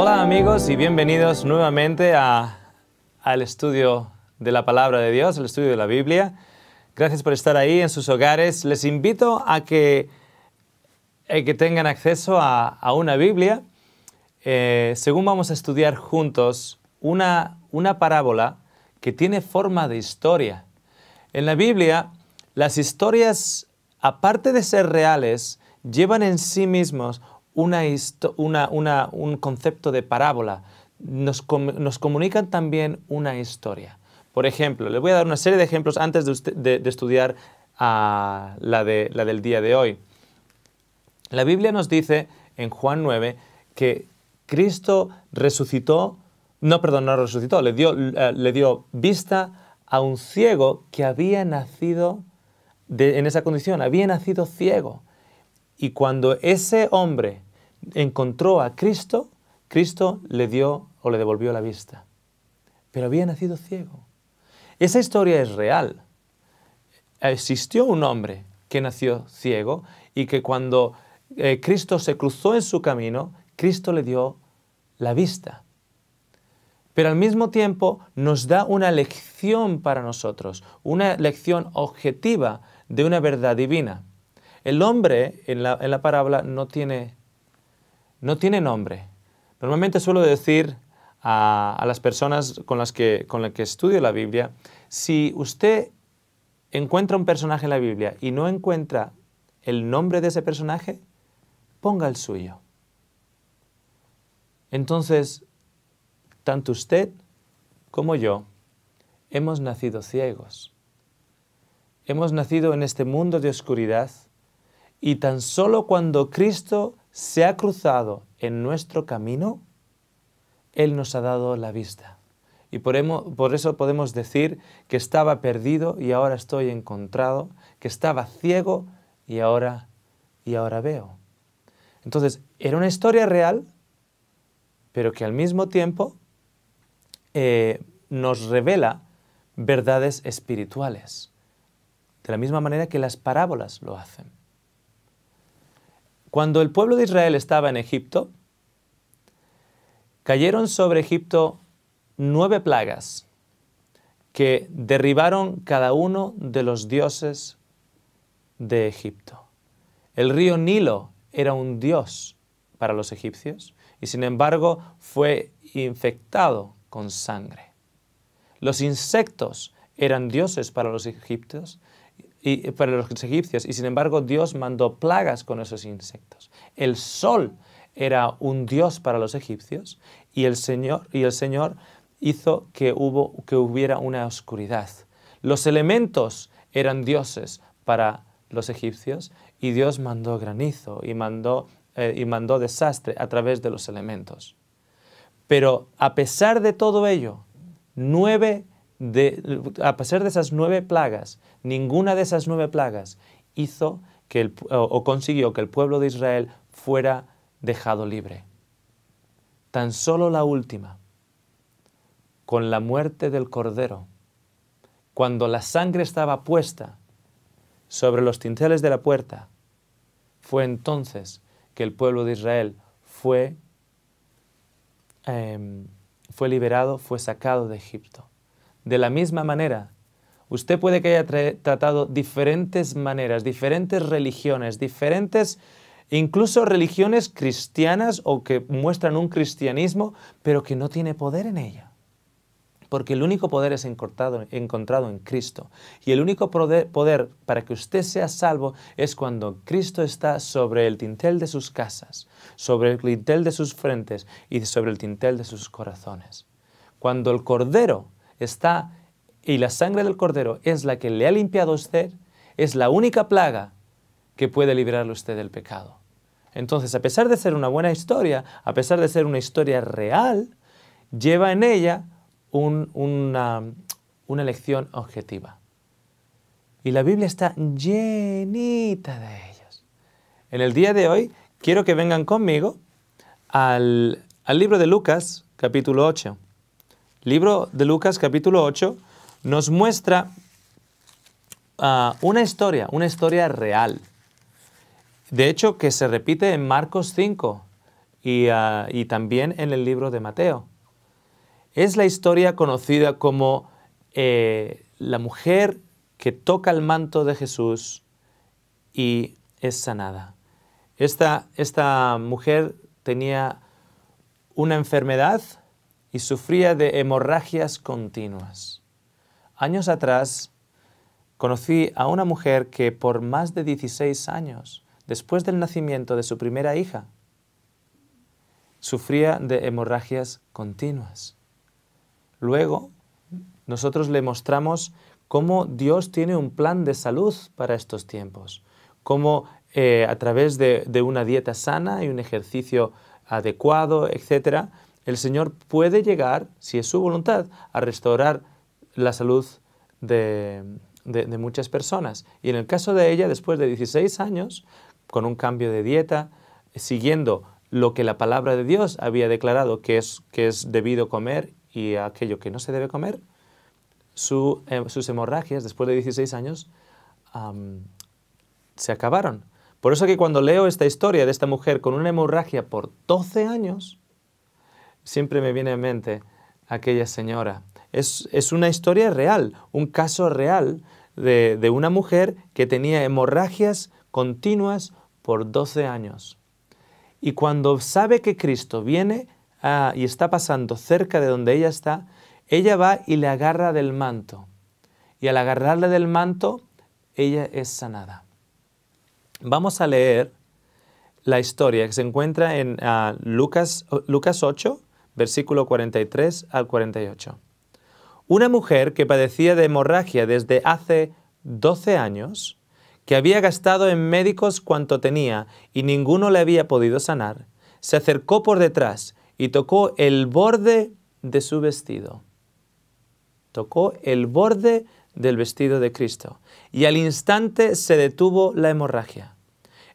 Hola amigos y bienvenidos nuevamente al estudio de la Palabra de Dios, el estudio de la Biblia. Gracias por estar ahí en sus hogares. Les invito a que tengan acceso a una Biblia. Según vamos a estudiar juntos una parábola que tiene forma de historia. En la Biblia, las historias, aparte de ser reales, llevan en sí mismos un concepto de parábola. Nos comunican también una historia. Por ejemplo, les voy a dar una serie de ejemplos antes de estudiar la del día de hoy. La Biblia nos dice en Juan 9 que Cristo resucitó, no resucitó, le dio vista a un ciego que había nacido en esa condición, había nacido ciego. Y cuando ese hombre encontró a Cristo, Cristo le dio o le devolvió la vista. Pero había nacido ciego. Esa historia es real. Existió un hombre que nació ciego y que cuando Cristo se cruzó en su camino, Cristo le dio la vista. Pero al mismo tiempo nos da una lección para nosotros, una lección objetiva de una verdad divina. El hombre en la parábola no tiene nombre. Normalmente suelo decir a las personas con las que estudio la Biblia, si usted encuentra un personaje en la Biblia y no encuentra el nombre de ese personaje, ponga el suyo. Entonces, tanto usted como yo hemos nacido ciegos. Hemos nacido en este mundo de oscuridad y tan solo cuando Cristo se ha cruzado en nuestro camino, Él nos ha dado la vista. Y por eso podemos decir que estaba perdido y ahora estoy encontrado, que estaba ciego y ahora veo. Entonces, era una historia real, pero que al mismo tiempo nos revela verdades espirituales, de la misma manera que las parábolas lo hacen. Cuando el pueblo de Israel estaba en Egipto, cayeron sobre Egipto 9 plagas que derribaron cada uno de los dioses de Egipto. El río Nilo era un dios para los egipcios y sin embargo fue infectado con sangre. Los insectos eran dioses para los egipcios y sin embargo Dios mandó plagas con esos insectos. El sol era un dios para los egipcios y el Señor hizo que hubiera una oscuridad. Los elementos eran dioses para los egipcios y Dios mandó granizo y mandó desastre a través de los elementos. Pero a pesar de todo ello, a pesar de esas 9 plagas, ninguna de esas 9 plagas hizo consiguió que el pueblo de Israel fuera dejado libre. Tan solo la última, con la muerte del Cordero, cuando la sangre estaba puesta sobre los dinteles de la puerta, fue entonces que el pueblo de Israel fue liberado, fue sacado de Egipto. De la misma manera, usted puede que haya tratado diferentes maneras, diferentes religiones, incluso religiones cristianas o que muestran un cristianismo, pero que no tiene poder en ella. Porque el único poder es encontrado en Cristo. Y el único poder para que usted sea salvo es cuando Cristo está sobre el dintel de sus casas, sobre el dintel de sus frentes y sobre el dintel de sus corazones. Cuando el Cordero está y la sangre del Cordero es la que le ha limpiado a usted, es la única plaga que puede liberarle a usted del pecado. Entonces, a pesar de ser una buena historia, a pesar de ser una historia real, lleva en ella una lección objetiva. Y la Biblia está llenita de ellos. En el día de hoy, quiero que vengan conmigo al libro de Lucas, capítulo 8. Libro de Lucas, capítulo 8, nos muestra una historia real. De hecho, que se repite en Marcos 5. y también en el libro de Mateo. Es la historia conocida como la mujer que toca el manto de Jesús y es sanada. Esta mujer tenía una enfermedad y sufría de hemorragias continuas. Años atrás conocí a una mujer que por más de 16 años, después del nacimiento de su primera hija, sufría de hemorragias continuas. Luego, nosotros le mostramos cómo Dios tiene un plan de salud para estos tiempos, cómo a través de una dieta sana y un ejercicio adecuado, etc., el Señor puede llegar, si es su voluntad, a restaurar la salud de muchas personas. Y en el caso de ella, después de 16 años, con un cambio de dieta, siguiendo lo que la palabra de Dios había declarado que es debido comer y aquello que no se debe comer, sus hemorragias, después de 16 años, se acabaron. Por eso que cuando leo esta historia de esta mujer con una hemorragia por 12 años, siempre me viene en mente aquella señora. Es una historia real, un caso real de una mujer que tenía hemorragias continuas por 12 años. Y cuando sabe que Cristo viene y está pasando cerca de donde ella está, ella va y le agarra del manto. Y al agarrarle del manto, ella es sanada. Vamos a leer la historia que se encuentra en Lucas 8, versículo 43 al 48. Una mujer que padecía de hemorragia desde hace 12 años, que había gastado en médicos cuanto tenía y ninguno le había podido sanar, se acercó por detrás y tocó el borde de su vestido. Tocó el borde del vestido de Cristo y al instante se detuvo la hemorragia.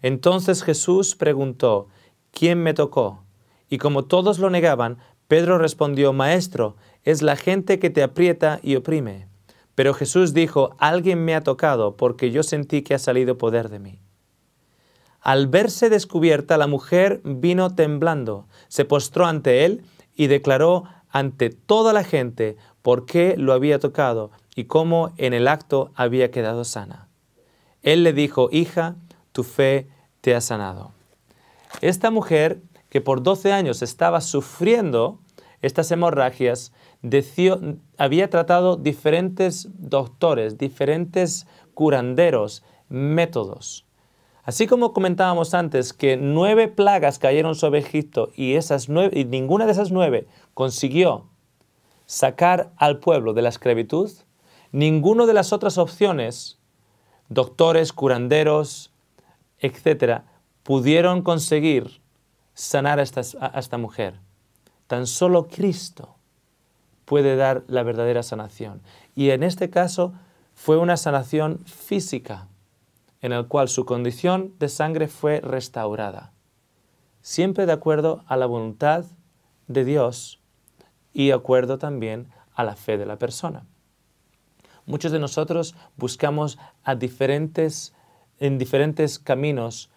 Entonces Jesús preguntó, ¿quién me tocó? Y como todos lo negaban, Pedro respondió, Maestro, es la gente que te aprieta y oprime. Pero Jesús dijo, alguien me ha tocado porque yo sentí que ha salido poder de mí. Al verse descubierta, la mujer vino temblando, se postró ante él y declaró ante toda la gente por qué lo había tocado y cómo en el acto había quedado sana. Él le dijo, hija, tu fe te ha sanado. Esta mujer que por 12 años estaba sufriendo estas hemorragias, había tratado diferentes doctores, diferentes curanderos, métodos. Así como comentábamos antes que 9 plagas cayeron sobre Egipto y ninguna de esas 9 consiguió sacar al pueblo de la esclavitud, ninguna de las otras opciones, doctores, curanderos, etcétera, pudieron conseguir sanar a esta mujer. Tan solo Cristo puede dar la verdadera sanación. Y en este caso fue una sanación física, en el cual su condición de sangre fue restaurada, siempre de acuerdo a la voluntad de Dios y de acuerdo también a la fe de la persona. Muchos de nosotros buscamos en diferentes caminos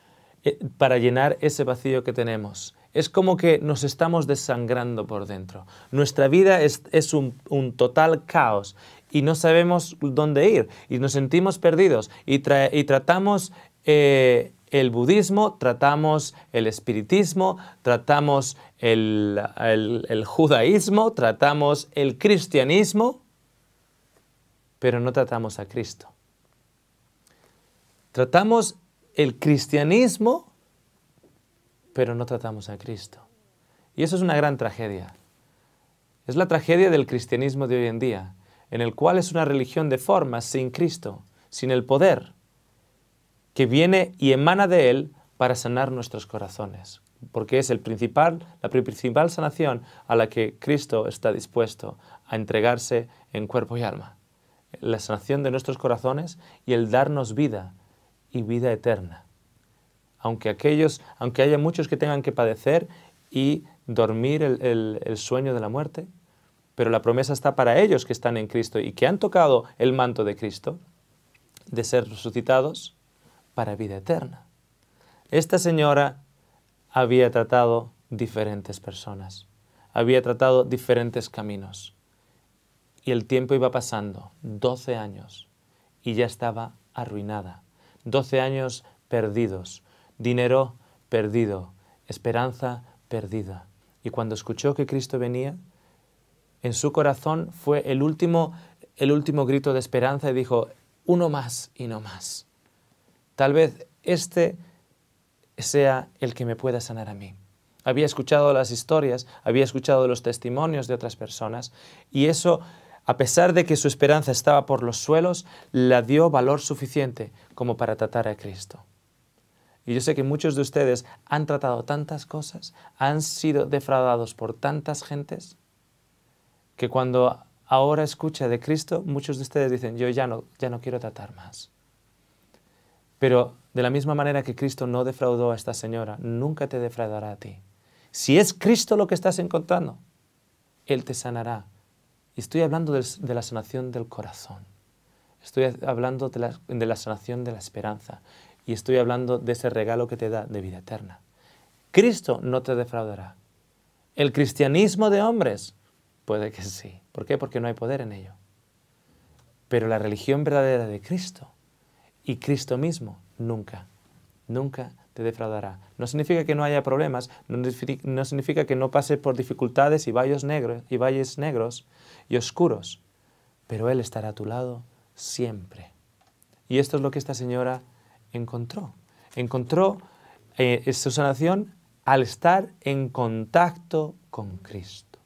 para llenar ese vacío que tenemos. Es como que nos estamos desangrando por dentro. Nuestra vida es un total caos y no sabemos dónde ir y nos sentimos perdidos y tratamos el budismo, tratamos el espiritismo, tratamos el judaísmo, tratamos el cristianismo, pero no tratamos a Cristo. Tratamos el cristianismo, pero no tratamos a Cristo. Y eso es una gran tragedia. Es la tragedia del cristianismo de hoy en día, en el cual es una religión de formas sin Cristo, sin el poder, que viene y emana de Él para sanar nuestros corazones, porque es la principal sanación a la que Cristo está dispuesto a entregarse en cuerpo y alma. La sanación de nuestros corazones y el darnos vida y vida eterna. Aunque haya muchos que tengan que padecer y dormir el sueño de la muerte, pero la promesa está para ellos que están en Cristo y que han tocado el manto de Cristo, de ser resucitados para vida eterna. Esta señora había tratado diferentes personas, había tratado diferentes caminos. Y el tiempo iba pasando, 12 años, y ya estaba arruinada. 12 años perdidos, dinero perdido, esperanza perdida. Y cuando escuchó que Cristo venía, en su corazón fue el último grito de esperanza y dijo, uno más y no más. Tal vez este sea el que me pueda sanar a mí. Había escuchado las historias, había escuchado los testimonios de otras personas y eso, a pesar de que su esperanza estaba por los suelos, le dio valor suficiente como para tratar a Cristo. Y yo sé que muchos de ustedes han tratado tantas cosas, han sido defraudados por tantas gentes, que cuando ahora escucha de Cristo, muchos de ustedes dicen, yo ya no quiero tratar más. Pero de la misma manera que Cristo no defraudó a esta señora, nunca te defraudará a ti. Si es Cristo lo que estás encontrando, Él te sanará. Y estoy hablando de la sanación del corazón. Estoy hablando de la sanación de la esperanza. Y estoy hablando de ese regalo que te da de vida eterna. Cristo no te defraudará. El cristianismo de hombres, puede que sí. ¿Por qué? Porque no hay poder en ello. Pero la religión verdadera de Cristo y Cristo mismo nunca te defraudará. No significa que no haya problemas, no significa que no pases por dificultades y valles negros y oscuros, pero Él estará a tu lado siempre. Y esto es lo que esta señora encontró. Encontró su sanación al estar en contacto con Cristo.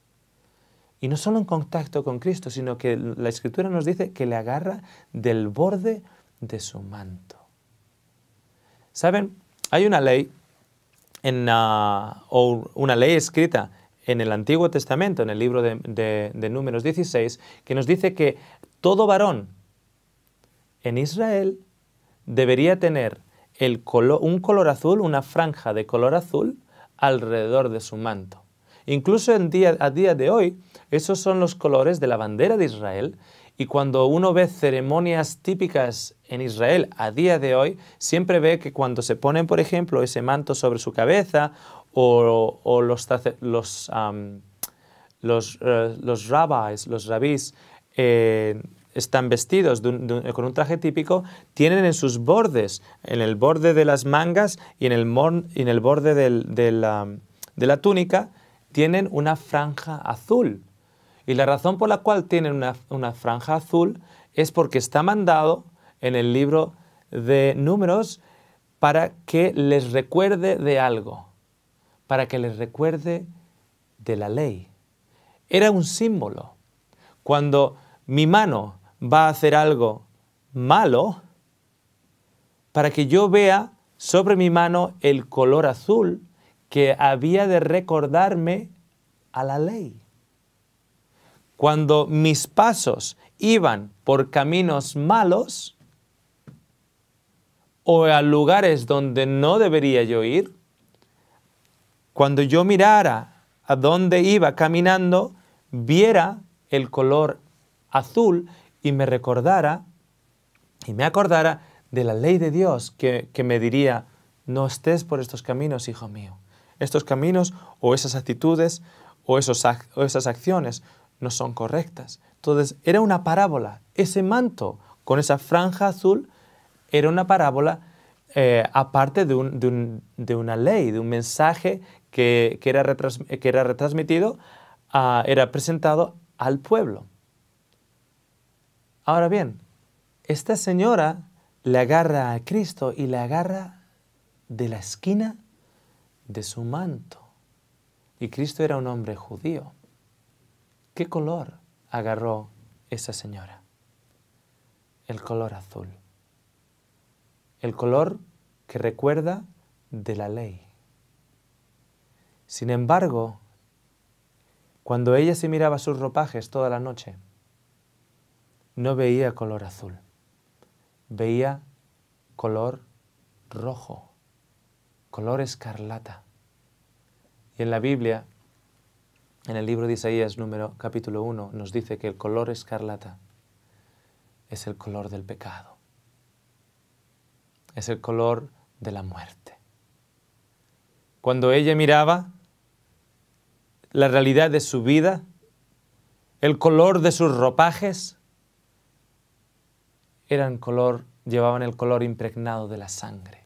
Y no solo en contacto con Cristo, sino que la Escritura nos dice que le agarra del borde de su manto. ¿Saben? Hay una ley, una ley escrita en el Antiguo Testamento, en el libro de Números 16, que nos dice que todo varón en Israel debería tener un color azul, una franja de color azul alrededor de su manto. Incluso a día de hoy, esos son los colores de la bandera de Israel. Y cuando uno ve ceremonias típicas en Israel a día de hoy, siempre ve que cuando se ponen, por ejemplo, ese manto sobre su cabeza o los rabís, están vestidos con un traje típico, tienen en sus bordes, en el borde de las mangas y en el borde de la túnica, tienen una franja azul. Y la razón por la cual tienen una franja azul es porque está mandado en el libro de Números para que les recuerde de algo, para que les recuerde de la ley. Era un símbolo. Cuando mi mano va a hacer algo malo, para que yo vea sobre mi mano el color azul que había de recordarme a la ley. Cuando mis pasos iban por caminos malos o a lugares donde no debería yo ir, cuando yo mirara a dónde iba caminando, viera el color azul y me recordara y me acordara de la ley de Dios que me diría, no estés por estos caminos, hijo mío. Estos caminos o esas actitudes o esas acciones no son correctas. Entonces, era una parábola. Ese manto con esa franja azul era una parábola aparte de una ley, de un mensaje que era retransmitido, era presentado al pueblo. Ahora bien, esta señora le agarra a Cristo y le agarra de la esquina de su manto. Y Cristo era un hombre judío. ¿Qué color agarró esa señora? El color azul. El color que recuerda de la ley. Sin embargo, cuando ella se miraba sus ropajes toda la noche, no veía color azul. Veía color rojo, color escarlata. Y en la Biblia, en el libro de Isaías, capítulo 1, nos dice que el color escarlata es el color del pecado. Es el color de la muerte. Cuando ella miraba la realidad de su vida, el color de sus ropajes, llevaban el color impregnado de la sangre,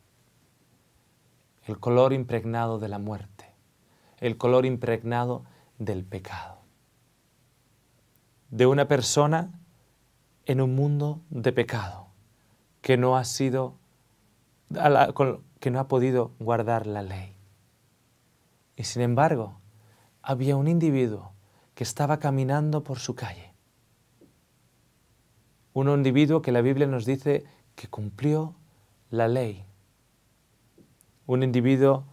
el color impregnado de la muerte, el color impregnado del pecado. De una persona en un mundo de pecado que no ha podido guardar la ley. Y sin embargo, había un individuo que estaba caminando por su calle. Un individuo que la Biblia nos dice que cumplió la ley. Un individuo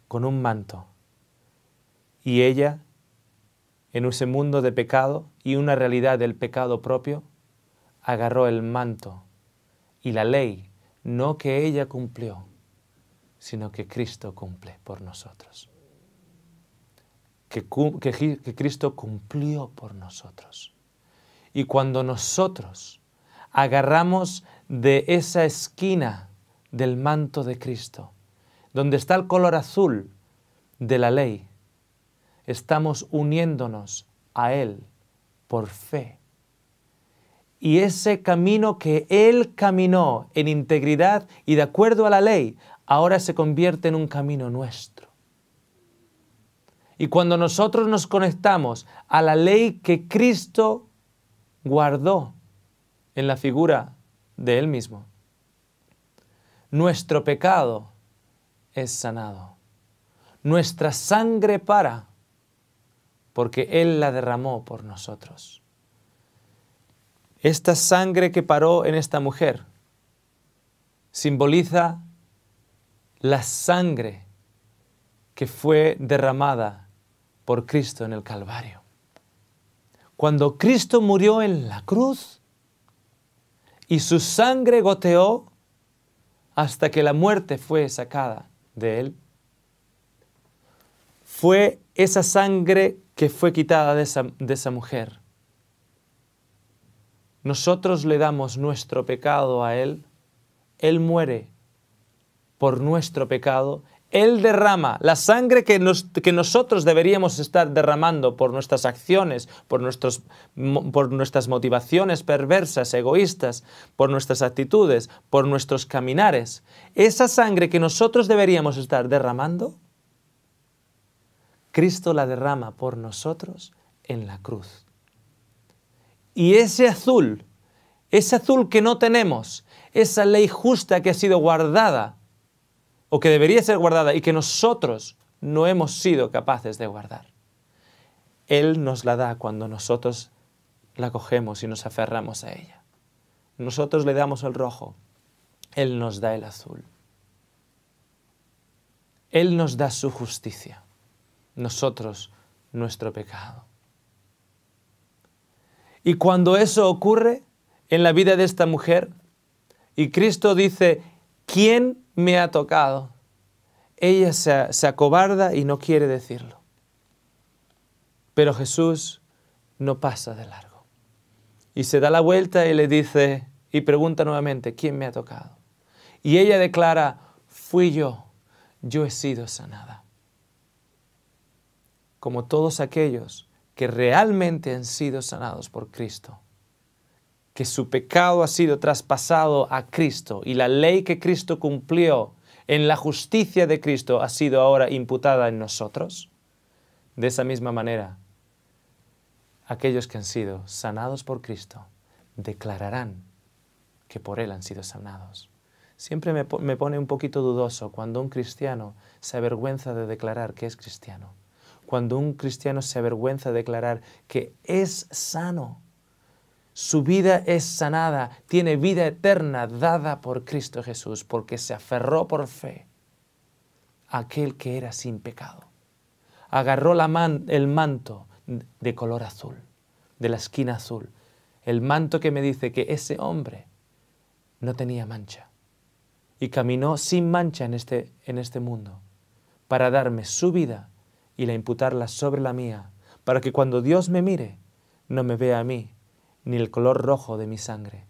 con un manto. Y ella, en ese mundo de pecado y una realidad del pecado propio, agarró el manto y la ley, no que ella cumplió, sino que Cristo cumple por nosotros. Que Cristo cumplió por nosotros. Y cuando nosotros agarramos de esa esquina del manto de Cristo, donde está el color azul de la ley, estamos uniéndonos a Él por fe. Y ese camino que Él caminó en integridad y de acuerdo a la ley, ahora se convierte en un camino nuestro. Y cuando nosotros nos conectamos a la ley que Cristo guardó en la figura de Él mismo, nuestro pecado es sanado. Nuestra sangre para, porque Él la derramó por nosotros. Esta sangre que paró en esta mujer simboliza la sangre que fue derramada por Cristo en el Calvario. Cuando Cristo murió en la cruz y su sangre goteó hasta que la muerte fue sacada de Él, fue esa sangre que fue quitada de esa mujer. Nosotros le damos nuestro pecado a Él, Él muere por nuestro pecado, Él derrama la sangre que nosotros deberíamos estar derramando por nuestras acciones, por nuestras motivaciones perversas, egoístas, por nuestras actitudes, por nuestros caminares. Esa sangre que nosotros deberíamos estar derramando, Cristo la derrama por nosotros en la cruz. Y ese azul que no tenemos, esa ley justa que ha sido guardada, o que debería ser guardada y que nosotros no hemos sido capaces de guardar, Él nos la da cuando nosotros la cogemos y nos aferramos a ella. Nosotros le damos el rojo, Él nos da el azul. Él nos da su justicia, nosotros nuestro pecado. Y cuando eso ocurre en la vida de esta mujer, y Cristo dice, ¿quién me ha tocado? Ella se acobarda y no quiere decirlo. Pero Jesús no pasa de largo. Y se da la vuelta y le dice, y pregunta nuevamente, ¿quién me ha tocado? Y ella declara, fui yo he sido sanada. Como todos aquellos que realmente han sido sanados por Cristo, que su pecado ha sido traspasado a Cristo y la ley que Cristo cumplió en la justicia de Cristo ha sido ahora imputada en nosotros. De esa misma manera, aquellos que han sido sanados por Cristo declararán que por Él han sido sanados. Siempre me pone un poquito dudoso cuando un cristiano se avergüenza de declarar que es cristiano. Cuando un cristiano se avergüenza de declarar que es sano, su vida es sanada, tiene vida eterna dada por Cristo Jesús, porque se aferró por fe a aquel que era sin pecado. Agarró el manto de color azul, de la esquina azul, el manto que me dice que ese hombre no tenía mancha y caminó sin mancha en este mundo para darme su vida y la imputarla sobre la mía, para que cuando Dios me mire, no me vea a mí, ni el color rojo de mi sangre,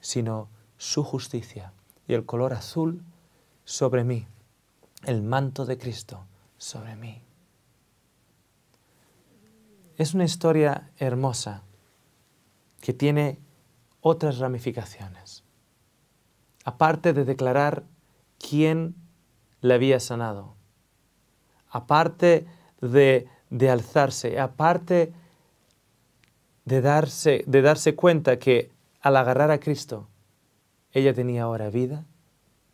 sino su justicia y el color azul sobre mí, el manto de Cristo sobre mí. es una historia hermosa que tiene otras ramificaciones. Aparte de declarar quién le había sanado, aparte de alzarse, aparte de darse cuenta que al agarrar a Cristo, ella tenía ahora vida,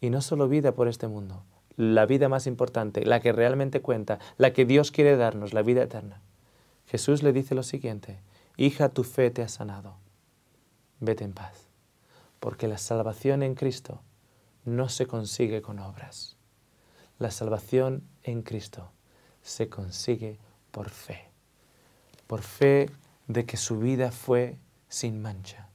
y no solo vida por este mundo, la vida más importante, la que realmente cuenta, la que Dios quiere darnos, la vida eterna. Jesús le dice lo siguiente: hija, tu fe te ha sanado, vete en paz, porque la salvación en Cristo no se consigue con obras. La salvación en Cristo se consigue por fe de que su vida fue sin mancha,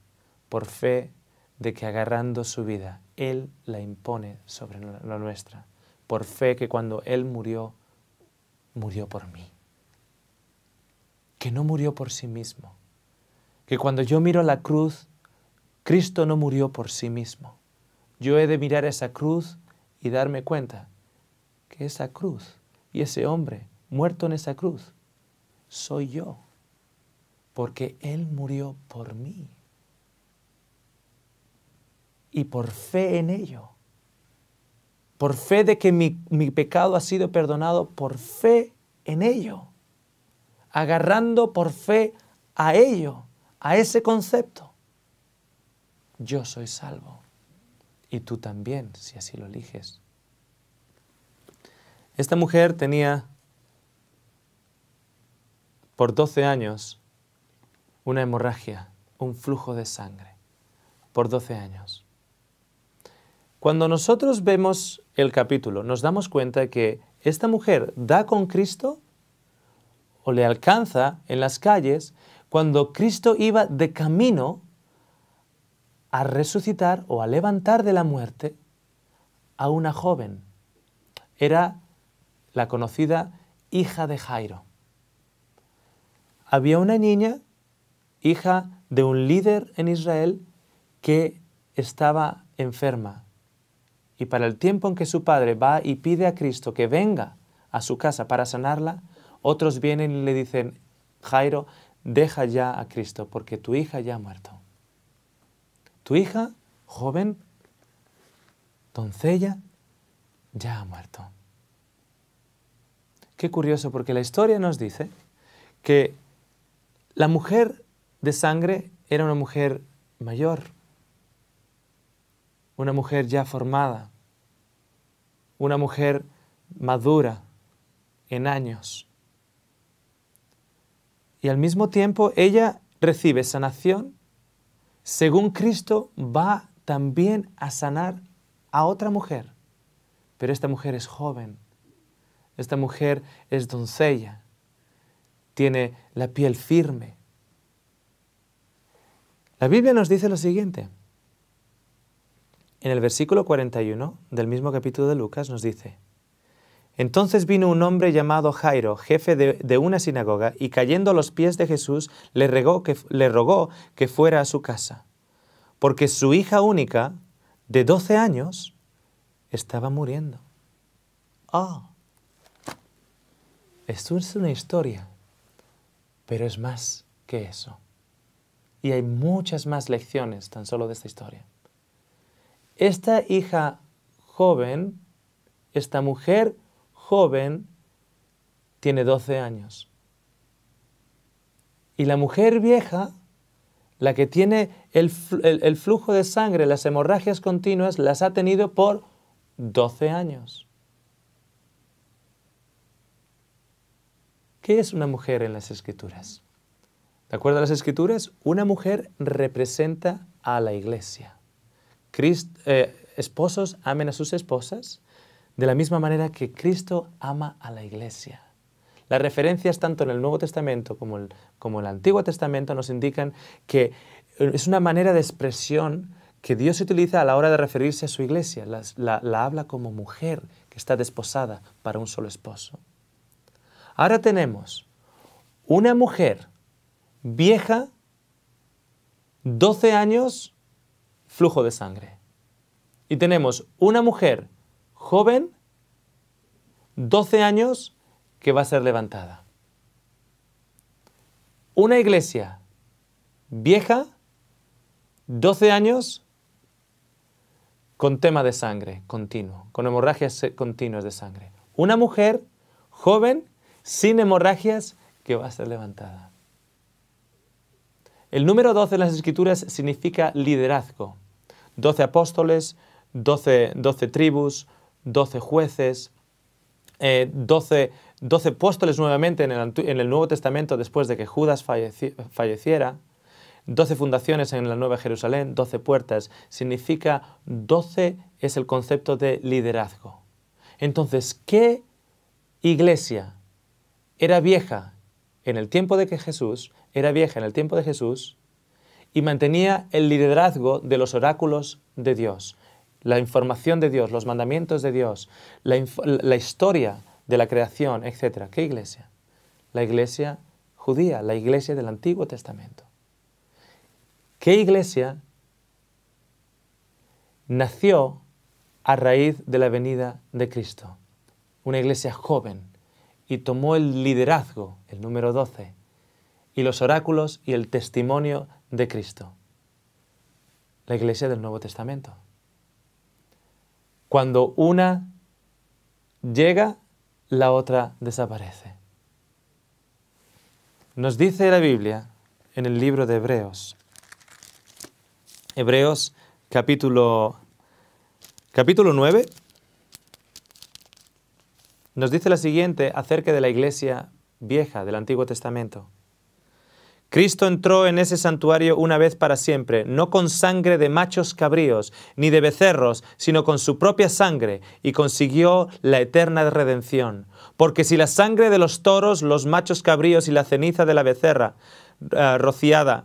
por fe de que agarrando su vida, Él la impone sobre la nuestra, por fe que cuando Él murió, murió por mí, que no murió por sí mismo, que cuando yo miro la cruz, Cristo no murió por sí mismo. Yo he de mirar esa cruz y darme cuenta que esa cruz y ese hombre muerto en esa cruz soy yo, porque Él murió por mí. Y por fe en ello, por fe de que mi pecado ha sido perdonado, por fe en ello, agarrando por fe a ello, a ese concepto, yo soy salvo. Y tú también, si así lo eliges. Esta mujer tenía por 12 años una hemorragia, un flujo de sangre, por 12 años. Cuando nosotros vemos el capítulo, nos damos cuenta que esta mujer da con Cristo o le alcanza en las calles cuando Cristo iba de camino a resucitar o a levantar de la muerte a una joven. Era la conocida hija de Jairo. Había una niña, hija de un líder en Israel, que estaba enferma. Y para el tiempo en que su padre va y pide a Cristo que venga a su casa para sanarla, otros vienen y le dicen: Jairo, deja ya a Cristo porque tu hija ya ha muerto. Tu hija, joven, doncella, ya ha muerto. Qué curioso, porque la historia nos dice que la mujer de sangre era una mujer mayor, una mujer ya formada, una mujer madura en años. Y al mismo tiempo ella recibe sanación. Según Cristo va también a sanar a otra mujer. Pero esta mujer es joven, esta mujer es doncella, tiene la piel firme. La Biblia nos dice lo siguiente. En el versículo 41 del mismo capítulo de Lucas nos dice: entonces vino un hombre llamado Jairo, jefe de una sinagoga, y cayendo a los pies de Jesús, le rogó que fuera a su casa, porque su hija única, de 12 años, estaba muriendo. Esto es una historia, pero es más que eso. Y hay muchas más lecciones tan solo de esta historia. Esta hija joven, esta mujer joven, tiene 12 años. Y la mujer vieja, la que tiene el flujo de sangre, las hemorragias continuas, las ha tenido por 12 años. ¿Qué es una mujer en las Escrituras? De acuerdo a las Escrituras, una mujer representa a la Iglesia. Esposos amen a sus esposas de la misma manera que Cristo ama a la Iglesia. Las referencias tanto en el Nuevo Testamento como en el Antiguo Testamento nos indican que es una manera de expresión que Dios utiliza a la hora de referirse a su Iglesia. La habla como mujer que está desposada para un solo esposo. Ahora tenemos una mujer vieja, 12 años, flujo de sangre. Y tenemos una mujer joven, 12 años, que va a ser levantada. una iglesia vieja, 12 años, con tema de sangre continuo, con hemorragias continuas de sangre. Una mujer joven, sin hemorragias, que va a ser levantada. El número 12 en las Escrituras significa liderazgo. 12 apóstoles, 12 tribus, 12 jueces, 12 apóstoles nuevamente en el Nuevo Testamento después de que Judas falleciera, 12 fundaciones en la Nueva Jerusalén, 12 puertas, significa 12 es el concepto de liderazgo. Entonces, ¿qué iglesia era vieja en el tiempo de Jesús y mantenía el liderazgo de los oráculos de Dios, la información de Dios, los mandamientos de Dios, la historia de la creación, etc.? ¿Qué iglesia? La iglesia judía, la iglesia del Antiguo Testamento. ¿Qué iglesia nació a raíz de la venida de Cristo? Una iglesia joven, y tomó el liderazgo, el número 12, y los oráculos y el testimonio de Cristo. La iglesia del Nuevo Testamento. Cuando una llega, la otra desaparece. Nos dice la Biblia en el libro de Hebreos, capítulo 9, nos dice la siguiente acerca de la iglesia vieja del Antiguo Testamento. Cristo entró en ese santuario una vez para siempre, no con sangre de machos cabríos ni de becerros, sino con su propia sangre, y consiguió la eterna redención. Porque si la sangre de los toros, los machos cabríos y la ceniza de la becerra rociada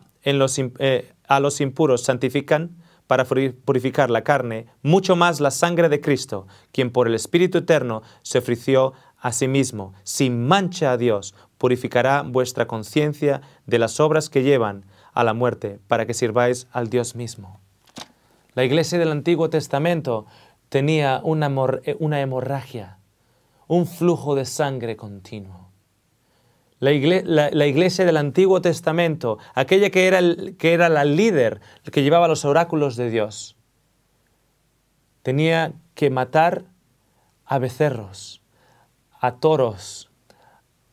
a los impuros santifican para purificar la carne, mucho más la sangre de Cristo, quien por el Espíritu Eterno se ofreció a sí mismo, sin mancha a Dios, purificará vuestra conciencia de las obras que llevan a la muerte, para que sirváis al Dios mismo. La iglesia del Antiguo Testamento tenía una hemorragia, un flujo de sangre continuo. La iglesia del Antiguo Testamento, aquella que era la líder, que llevaba los oráculos de Dios, tenía que matar a becerros, a toros,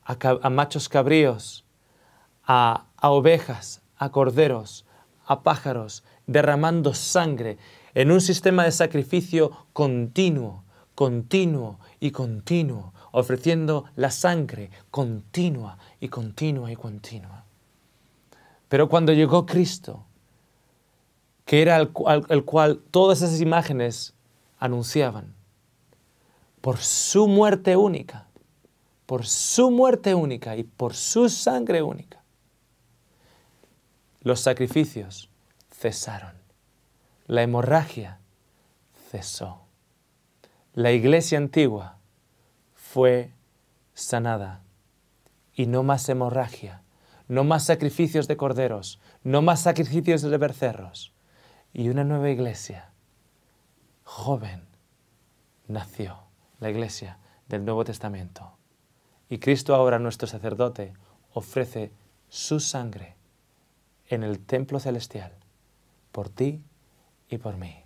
a machos cabríos, a ovejas, a corderos, a pájaros, derramando sangre en un sistema de sacrificio continuo, ofreciendo la sangre continua. Pero cuando llegó Cristo, que era el cual todas esas imágenes anunciaban, por su muerte única y por su sangre única, los sacrificios cesaron, la hemorragia cesó. La iglesia antigua fue sanada y no más hemorragia, no más sacrificios de corderos, no más sacrificios de becerros. Y una nueva iglesia joven nació, la iglesia del Nuevo Testamento. Y Cristo ahora, nuestro sacerdote, ofrece su sangre en el templo celestial por ti y por mí.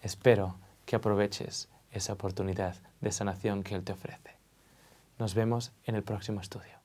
Espero que aproveches esa oportunidad de sanación que Él te ofrece. Nos vemos en el próximo estudio.